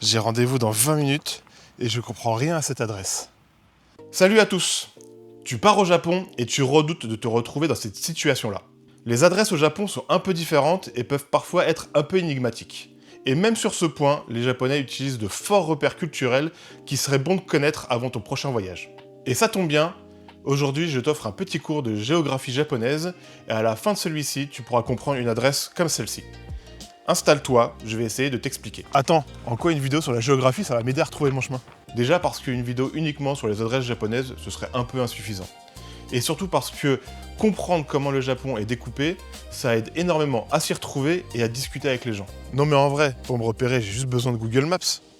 J'ai rendez-vous dans 20 minutes et je comprends rien à cette adresse. Salut à tous! Tu pars au Japon et tu redoutes de te retrouver dans cette situation-là. Les adresses au Japon sont un peu différentes et peuvent parfois être un peu énigmatiques. Et même sur ce point, les Japonais utilisent de forts repères culturels qui seraient bons de connaître avant ton prochain voyage. Et ça tombe bien, aujourd'hui je t'offre un petit cours de géographie japonaise et à la fin de celui-ci, tu pourras comprendre une adresse comme celle-ci. Installe-toi, je vais essayer de t'expliquer. Attends, en quoi une vidéo sur la géographie ça va m'aider à retrouver mon chemin? Déjà parce qu'une vidéo uniquement sur les adresses japonaises, ce serait un peu insuffisant. Et surtout parce que comprendre comment le Japon est découpé, ça aide énormément à s'y retrouver et à discuter avec les gens. Non mais en vrai, pour me repérer, j'ai juste besoin de Google Maps.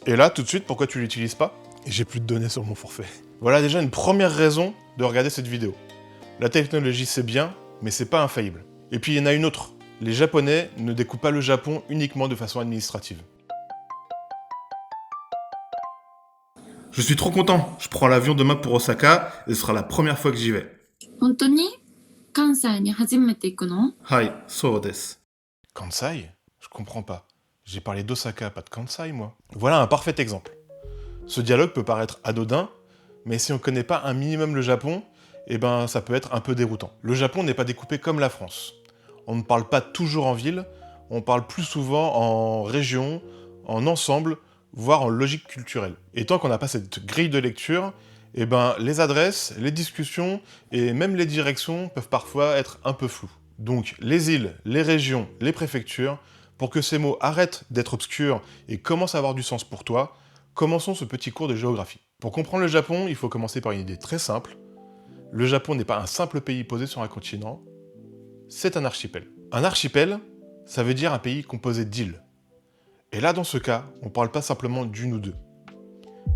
Et là, tout de suite, pourquoi tu l'utilises pas? Et j'ai plus de données sur mon forfait. Voilà déjà une première raison de regarder cette vidéo. La technologie c'est bien, mais c'est pas infaillible. Et puis il y en a une autre. Les Japonais ne découpent pas le Japon uniquement de façon administrative. Je suis trop content, je prends l'avion demain pour Osaka et ce sera la première fois que j'y vais. 本当に関西に初めて行くの？ Hai, so desu. Kansai? Je comprends pas. J'ai parlé d'Osaka, pas de Kansai, moi. Voilà un parfait exemple. Ce dialogue peut paraître anodin, mais si on connaît pas un minimum le Japon, eh ben ça peut être un peu déroutant. Le Japon n'est pas découpé comme la France. On ne parle pas toujours en ville, on parle plus souvent en région, en ensemble, voire en logique culturelle. Et tant qu'on n'a pas cette grille de lecture, eh ben les adresses, les discussions et même les directions peuvent parfois être un peu floues. Donc les îles, les régions, les préfectures, pour que ces mots arrêtent d'être obscurs et commencent à avoir du sens pour toi, commençons ce petit cours de géographie. Pour comprendre le Japon, il faut commencer par une idée très simple. Le Japon n'est pas un simple pays posé sur un continent, c'est un archipel. Un archipel, ça veut dire un pays composé d'îles. Et là, dans ce cas, on parle pas simplement d'une ou deux,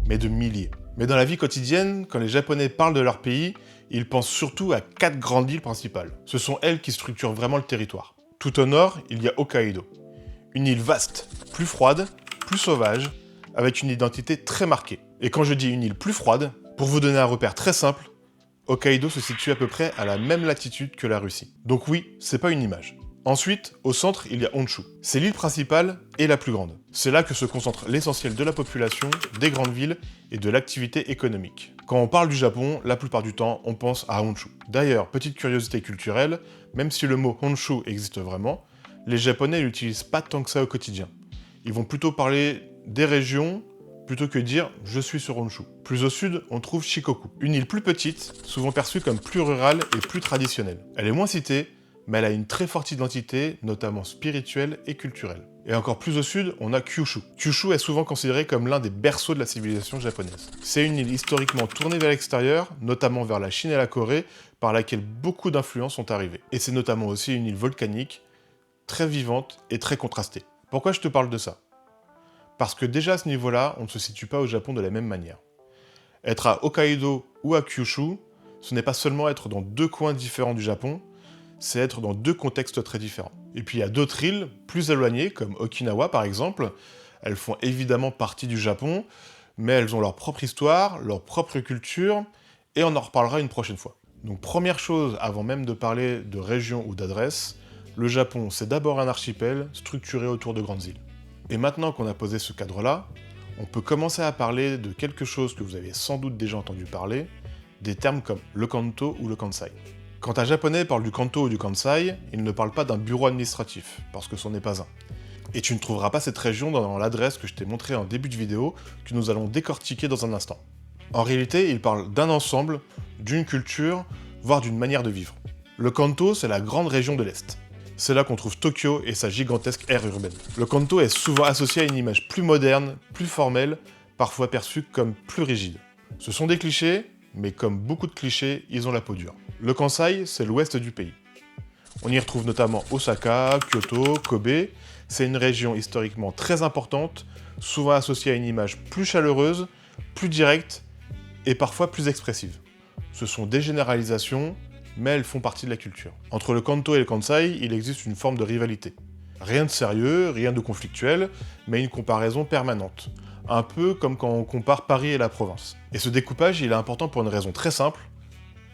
mais de milliers. Mais dans la vie quotidienne, quand les Japonais parlent de leur pays, ils pensent surtout à 4 grandes îles principales. Ce sont elles qui structurent vraiment le territoire. Tout au nord, il y a Hokkaido. Une île vaste, plus froide, plus sauvage, avec une identité très marquée. Et quand je dis une île plus froide, pour vous donner un repère très simple, Hokkaido se situe à peu près à la même latitude que la Russie. Donc oui, c'est pas une image. Ensuite, au centre, il y a Honshu. C'est l'île principale et la plus grande. C'est là que se concentre l'essentiel de la population, des grandes villes et de l'activité économique. Quand on parle du Japon, la plupart du temps, on pense à Honshu. D'ailleurs, petite curiosité culturelle, même si le mot Honshu existe vraiment, les Japonais l'utilisent pas tant que ça au quotidien. Ils vont plutôt parler des régions, plutôt que dire « je suis sur Honshu ». Plus au sud, on trouve Shikoku, une île plus petite, souvent perçue comme plus rurale et plus traditionnelle. Elle est moins citée, mais elle a une très forte identité, notamment spirituelle et culturelle. Et encore plus au sud, on a Kyushu. Kyushu est souvent considéré comme l'un des berceaux de la civilisation japonaise. C'est une île historiquement tournée vers l'extérieur, notamment vers la Chine et la Corée, par laquelle beaucoup d'influences sont arrivées. Et c'est notamment aussi une île volcanique, très vivante et très contrastée. Pourquoi je te parle de ça? Parce que déjà à ce niveau-là, on ne se situe pas au Japon de la même manière. Être à Hokkaido ou à Kyushu, ce n'est pas seulement être dans deux coins différents du Japon, c'est être dans deux contextes très différents. Et puis il y a d'autres îles, plus éloignées, comme Okinawa par exemple, elles font évidemment partie du Japon, mais elles ont leur propre histoire, leur propre culture, et on en reparlera une prochaine fois. Donc première chose, avant même de parler de région ou d'adresse, le Japon c'est d'abord un archipel structuré autour de grandes îles. Et maintenant qu'on a posé ce cadre-là, on peut commencer à parler de quelque chose que vous avez sans doute déjà entendu parler, des termes comme le Kanto ou le Kansai. Quand un japonais parle du Kanto ou du Kansai, il ne parle pas d'un bureau administratif, parce que ce n'est pas un. Et tu ne trouveras pas cette région dans l'adresse que je t'ai montrée en début de vidéo, que nous allons décortiquer dans un instant. En réalité, il parle d'un ensemble, d'une culture, voire d'une manière de vivre. Le Kanto, c'est la grande région de l'Est. C'est là qu'on trouve Tokyo et sa gigantesque aire urbaine. Le Kanto est souvent associé à une image plus moderne, plus formelle, parfois perçue comme plus rigide. Ce sont des clichés, mais comme beaucoup de clichés, ils ont la peau dure. Le Kansai, c'est l'ouest du pays. On y retrouve notamment Osaka, Kyoto, Kobe. C'est une région historiquement très importante, souvent associée à une image plus chaleureuse, plus directe et parfois plus expressive. Ce sont des généralisations, mais elles font partie de la culture. Entre le Kanto et le Kansai, il existe une forme de rivalité. Rien de sérieux, rien de conflictuel, mais une comparaison permanente. Un peu comme quand on compare Paris et la province. Et ce découpage, il est important pour une raison très simple,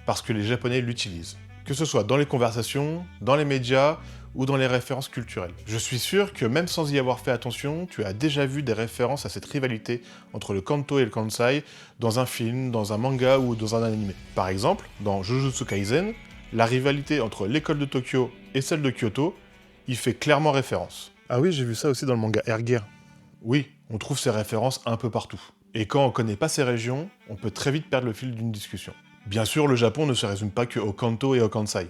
parce que les Japonais l'utilisent. Que ce soit dans les conversations, dans les médias, ou dans les références culturelles. Je suis sûr que même sans y avoir fait attention, tu as déjà vu des références à cette rivalité entre le Kanto et le Kansai dans un film, dans un manga ou dans un anime. Par exemple, dans Jujutsu Kaisen, la rivalité entre l'école de Tokyo et celle de Kyoto y fait clairement référence. Ah oui, j'ai vu ça aussi dans le manga Air Gear. Oui, on trouve ces références un peu partout. Et quand on connaît pas ces régions, on peut très vite perdre le fil d'une discussion. Bien sûr, le Japon ne se résume pas que au Kanto et au Kansai.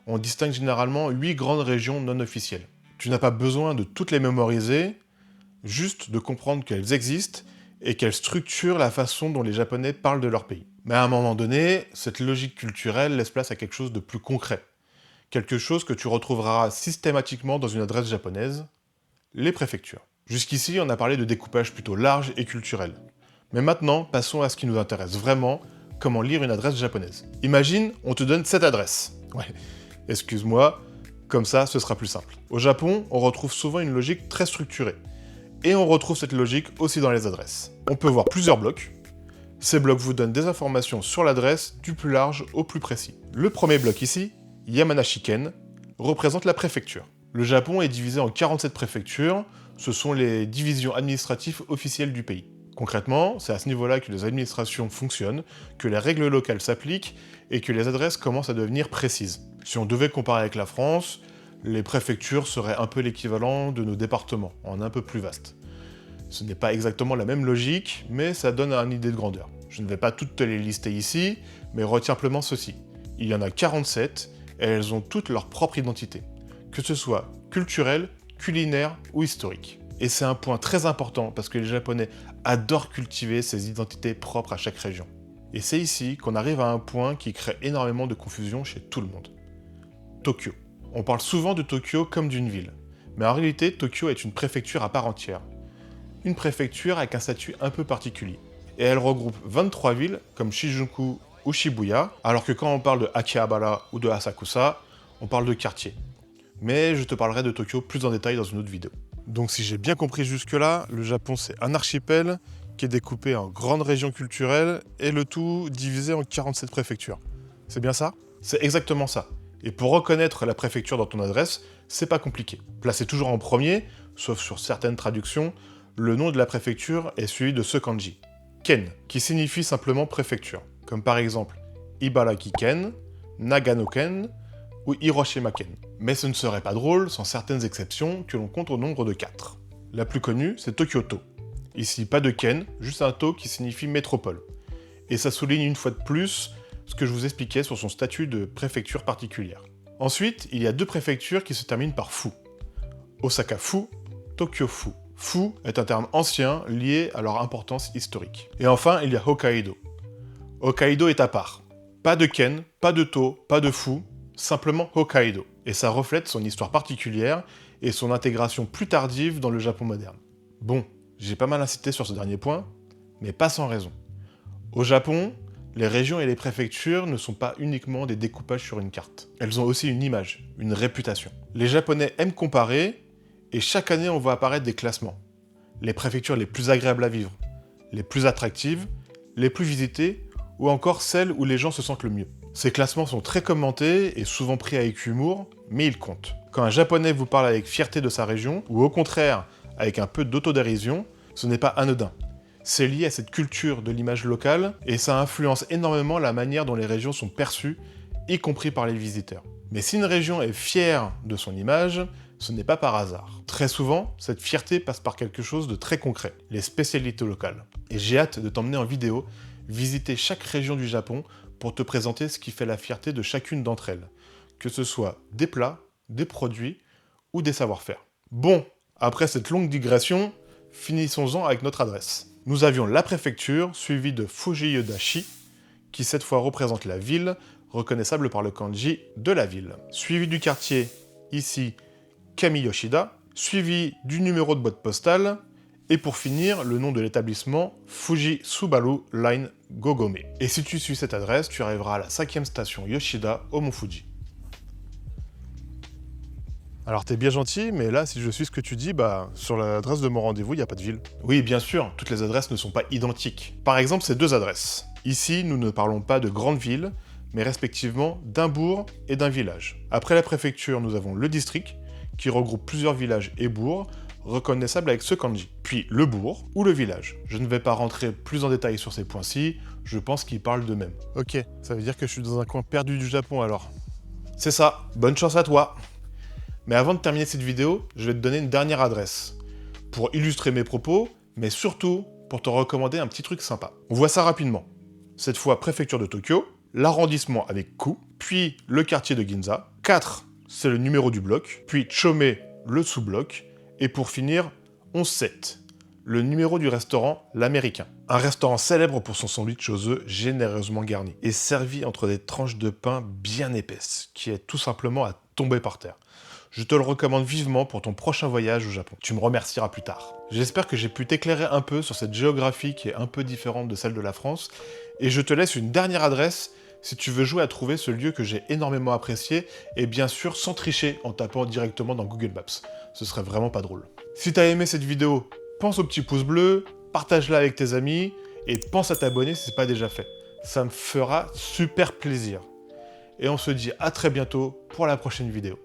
On distingue généralement 8 grandes régions non officielles. Tu n'as pas besoin de toutes les mémoriser, juste de comprendre qu'elles existent et qu'elles structurent la façon dont les Japonais parlent de leur pays. Mais à un moment donné, cette logique culturelle laisse place à quelque chose de plus concret. Quelque chose que tu retrouveras systématiquement dans une adresse japonaise, les préfectures. Jusqu'ici, on a parlé de découpage plutôt large et culturel. Mais maintenant, passons à ce qui nous intéresse vraiment, comment lire une adresse japonaise. Imagine, on te donne cette adresse. Ouais, excuse-moi, comme ça, ce sera plus simple. Au Japon, on retrouve souvent une logique très structurée. Et on retrouve cette logique aussi dans les adresses. On peut voir plusieurs blocs. Ces blocs vous donnent des informations sur l'adresse du plus large au plus précis. Le premier bloc ici, Yamanashi-ken, représente la préfecture. Le Japon est divisé en 47 préfectures, ce sont les divisions administratives officielles du pays. Concrètement, c'est à ce niveau-là que les administrations fonctionnent, que les règles locales s'appliquent et que les adresses commencent à devenir précises. Si on devait comparer avec la France, les préfectures seraient un peu l'équivalent de nos départements, en un peu plus vaste. Ce n'est pas exactement la même logique, mais ça donne une idée de grandeur. Je ne vais pas toutes te les lister ici, mais retiens simplement ceci. Il y en a 47, et elles ont toutes leur propre identité, que ce soit culturelle, culinaire ou historique. Et c'est un point très important parce que les Japonais adorent cultiver ces identités propres à chaque région. Et c'est ici qu'on arrive à un point qui crée énormément de confusion chez tout le monde. Tokyo. On parle souvent de Tokyo comme d'une ville, mais en réalité, Tokyo est une préfecture à part entière. Une préfecture avec un statut un peu particulier. Et elle regroupe 23 villes comme Shinjuku ou Shibuya, alors que quand on parle de Akihabara ou de Asakusa, on parle de quartier. Mais je te parlerai de Tokyo plus en détail dans une autre vidéo. Donc si j'ai bien compris jusque-là, le Japon c'est un archipel qui est découpé en grandes régions culturelles et le tout divisé en 47 préfectures. C'est bien ça? C'est exactement ça. Et pour reconnaître la préfecture dans ton adresse, c'est pas compliqué. Placé toujours en premier, sauf sur certaines traductions, le nom de la préfecture est suivi de ce kanji, Ken, qui signifie simplement préfecture, comme par exemple Ibaraki-ken, Nagano-ken ou Hiroshima-ken. Mais ce ne serait pas drôle sans certaines exceptions que l'on compte au nombre de 4. La plus connue, c'est Tokyo-to. Ici, pas de ken, juste un to qui signifie métropole. Et ça souligne une fois de plus ce que je vous expliquais sur son statut de préfecture particulière. Ensuite, il y a 2 préfectures qui se terminent par fu. Osaka-fu, Tokyo-fu. Fu est un terme ancien lié à leur importance historique. Et enfin, il y a Hokkaido. Hokkaido est à part. Pas de ken, pas de to, pas de fu, simplement Hokkaido. Et ça reflète son histoire particulière et son intégration plus tardive dans le Japon moderne. Bon, j'ai pas mal insisté sur ce dernier point, mais pas sans raison. Au Japon, les régions et les préfectures ne sont pas uniquement des découpages sur une carte. Elles ont aussi une image, une réputation. Les Japonais aiment comparer, et chaque année on voit apparaître des classements. Les préfectures les plus agréables à vivre, les plus attractives, les plus visitées, ou encore celles où les gens se sentent le mieux. Ces classements sont très commentés et souvent pris avec humour, mais ils comptent. Quand un Japonais vous parle avec fierté de sa région, ou au contraire avec un peu d'autodérision, ce n'est pas anodin. C'est lié à cette culture de l'image locale, et ça influence énormément la manière dont les régions sont perçues, y compris par les visiteurs. Mais si une région est fière de son image, ce n'est pas par hasard. Très souvent, cette fierté passe par quelque chose de très concret, les spécialités locales. Et j'ai hâte de t'emmener en vidéo, visiter chaque région du Japon pour te présenter ce qui fait la fierté de chacune d'entre elles, que ce soit des plats, des produits ou des savoir-faire. Bon, après cette longue digression, finissons-en avec notre adresse. Nous avions la préfecture, suivie de Fujiyodashi, qui cette fois représente la ville, reconnaissable par le kanji de la ville. Suivi du quartier, ici, Kamiyoshida, suivi du numéro de boîte postale, et pour finir, le nom de l'établissement, Fuji Subaru Line Gogome. Et si tu suis cette adresse, tu arriveras à la 5e station Yoshida, au Mont Fuji. Alors t'es bien gentil, mais là, si je suis ce que tu dis, sur l'adresse de mon rendez-vous, il n'y a pas de ville. Oui, bien sûr, toutes les adresses ne sont pas identiques. Par exemple, ces 2 adresses. Ici, nous ne parlons pas de grandes villes, mais respectivement d'un bourg et d'un village. Après la préfecture, nous avons le district, qui regroupe plusieurs villages et bourgs, reconnaissables avec ce kanji. Puis le bourg ou le village. Je ne vais pas rentrer plus en détail sur ces points-ci, je pense qu'ils parlent d'eux-mêmes. Ok, ça veut dire que je suis dans un coin perdu du Japon alors. C'est ça, bonne chance à toi. Mais avant de terminer cette vidéo, je vais te donner une dernière adresse, pour illustrer mes propos, mais surtout pour te recommander un petit truc sympa. On voit ça rapidement. Cette fois, préfecture de Tokyo, l'arrondissement avec Ku, puis le quartier de Ginza. 4, c'est le numéro du bloc, puis Chome, le sous-bloc, et pour finir, 11-7, le numéro du restaurant L'Américain. Un restaurant célèbre pour son sandwich aux œufs généreusement garni, et servi entre des tranches de pain bien épaisses, qui est tout simplement à tomber par terre. Je te le recommande vivement pour ton prochain voyage au Japon. Tu me remercieras plus tard. J'espère que j'ai pu t'éclairer un peu sur cette géographie qui est un peu différente de celle de la France, et je te laisse une dernière adresse si tu veux jouer à trouver ce lieu que j'ai énormément apprécié, et bien sûr sans tricher en tapant directement dans Google Maps. Ce serait vraiment pas drôle. Si t'as aimé cette vidéo, pense au petit pouce bleu, partage-la avec tes amis, et pense à t'abonner si c'est pas déjà fait. Ça me fera super plaisir. Et on se dit à très bientôt pour la prochaine vidéo.